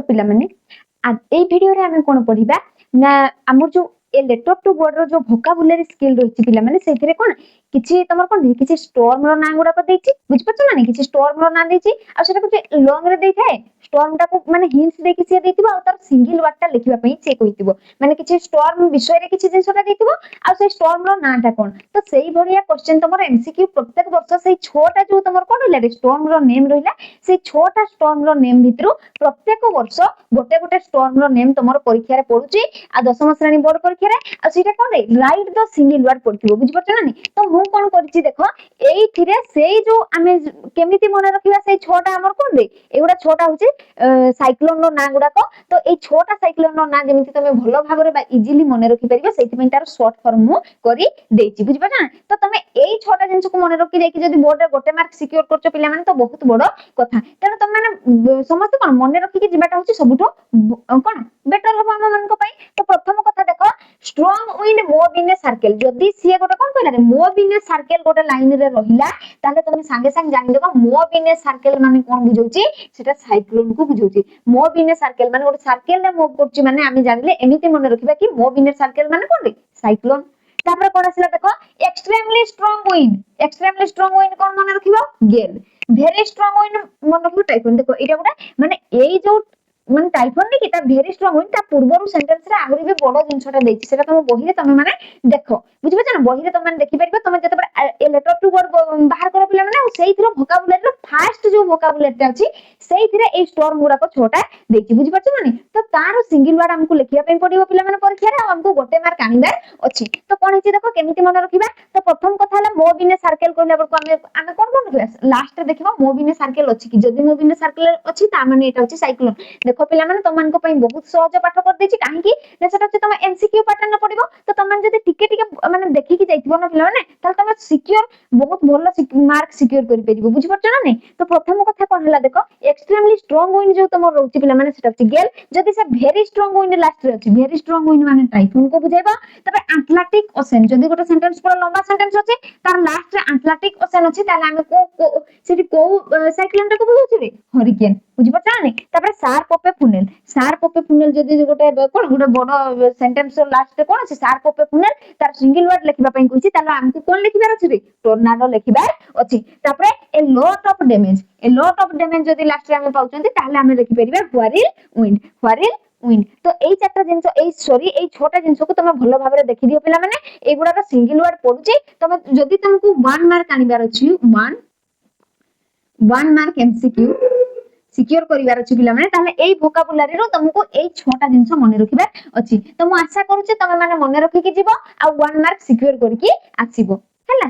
पिला माने এই ভিডিওরে আমি কোন পড়িবা না আমার जो ए लेटर टू वर्ड रो जो वोकाबुलरी स्किल रहिछि पिला माने सेथिरे कोन किछि तमर कोन किछि स्टॉर्म रो नाम गुडा को देछि बुझ पछ ना किछि स्टॉर्म रो नाम देछि आ सेटा को लॉन्ग रे देइ थाए स्टॉर्म टा को माने हिंट्स दे किछि देतिबो आ तार सिंगल वर्ड टा लिखिबा पई से कहितिबो माने किछि स्टॉर्म विषय रे किछि जिंसटा देतिबो आ से स्टॉर्म रो नाटा कोन तो सेही भरिया क्वेश्चन तमर एमसीक्यू प्रत्येक वर्ष सेही छोटा जो तमर कोन रहला रे स्टॉर्म रो नेम रहला सेही छोटा स्टॉर्म रो नेम भितरु प्रत्येक वर्ष गोटे गोटे स्टॉर्म रो नेम तमर परीक्षा रे पडुची आ 10th श्रेणी बोर्ड परीक्षा रे आ सीटा कोन रे राइट द सिंगल वर्ड पडथिबो बुझ पछ ना तो मु कोन करछि देखो एइथिरे सेही जो आमे केमिति मने रखिबा सेही छोटा हमर कोन रे एगुडा छोटा होछि साइक्लोन रो ना गुडा को तो एई छोटा साइक्लोन रो ना जेमिति तमे भलो भाबरे बा इजीली मने रखि परिबो सेति पई तार शॉर्ट फॉर्म मु करी देछि बुझ पछ ना तो तमे एई छोटा जिंस को मने रखि जाय कि जदी बोर्ड रे गोटे मार्क सिक्योर करछो पिला माने तो बहुत बड़ कथा तेन तमे माने समस्त कोन मने रखि कि जिबाटा होछि सबुठो कोन बेटर हो हम मन को पई तो प्रथम कथा देखो strong wind move in a circle जदी सीए गोटे कोन कहला रे मूव इन ए सर्कल गोटे लाइन रे रहिला ताले तमे संगे संग जानि देखो मूव इन ए सर्कल माने कोन बुझौची सेटा साइक्लोन को बुझौची मूव इन ए सर्कल माने गोटे सर्कल रे मूव करची माने आमी जानिले एमिति मने रखिबा कि मूव इन ए सर्कल माने कोन रे साइक्लोन तापर कोन आसिला देखो एक्सट्रीमली स्ट्रांग विंड कोन मने रखिबो गेल वेरी स्ट्रांग विंड मन रखिबो टाइफोन देखो एटा गोटे माने एई जो माने टाइफोन ने किता वेरी स्ट्रांग विंड ता पूर्वरु सेंटेंस रे आहुरी भी बडो जिंसटा देछि सेटा तुम बही रे तुम माने देखो बुझिबे ना बही रे तुम माने देखि परबे तुम जते ए लेटर टू वर्ड बाहर कर पिला माने सेइथिरो वोकाबुलरी रो फास्ट जो वोकाबुलरी ता अछि सेइथिरे ए स्टॉर्म गुडा को छोटा देछि बुझि परछ ना तो तार सिंगल वर्ड हमकु लिखिया पई पडिबो पिला माने परीक्षा रे हमकु गोटे मार्क आनिबार अछि तो कोन हिची देखो केमिति मन रखिबा तो प्रथम कथा हला मूव इन ए सर्कल कहला पर आमे कोन कोन रखिबा लास्ट रे देखिबो मूव इन ए सर्कल अछि कि जदी मूव इन ए सर्कल अछि ता माने एटा अछि साइक्लोन देखो पिला माने तमन को पई बहुत सहज पाठ कर देछि काहे कि ने सेटा तम एमसीक्यू पैटर्न पडिबो तो तमन जदी टिके टिके माने देखि कि जाइथिबो ना पिला माने ताल तम सिक्योर बहुत भलो मार्क सिक्योर करि परिबो बुझि परछ ना नै तो प्रथम कथा कोन हला देखो एक्सट्रीमली स्ट्रांग विंड जो तम रहउछि पिला माने सेटा गेल जदी से वेरी स्ट्रांग विंड लास्ट रे अछि वेरी स्ट्रांग विंड माने टाइफोन को बुझाइबो तबे अटलांटिक ओशन जदी गोटे सेंटेंस पूरा लंबा सेंटेंस अछि तार लास्ट रे अटलांटिक ओशन अछि ताले हमें को सेठी को साइक्लोन को बुझौछि रे हरिकेन बुझि परछ ना नै तबे शार्प ऑफ ए फुनेल जदी गोटे कोन गोटे बडो सेंटेंस लास्ट रे कोन अछि शार्प ऑफ ए फुनेल तार सिंगल वर्ड लिखिबा पई कहिछि ताले हमकु कोन लिखिबार अछि रे टोर्नाडो लिखिबार अछि तापरे ए लॉट ऑफ डैमेज जदी लास्ट रे हम पाउचंती ताले हम लिखि परिबा व्हारिल विंड तो एई चारटा जिंस एई सॉरी एई छोटा जिंस को तुम भलो भाबरे देखि दियो पिला माने एगुडा रो सिंगल वर्ड पडुची तुम जदी तुमको 1 मार्क आनिबार अछि 1 मार्क एमसीक्यू सिक्योर करिवार अछि पिला माने ताले एई वोकाबुलरी रो तुमको एई छोटा जिंस मने रखिबार अछि तो मु आशा करूची तमे माने मने रखि कि जीवो आ 1 मार्क सिक्योर करके आसीबो हला।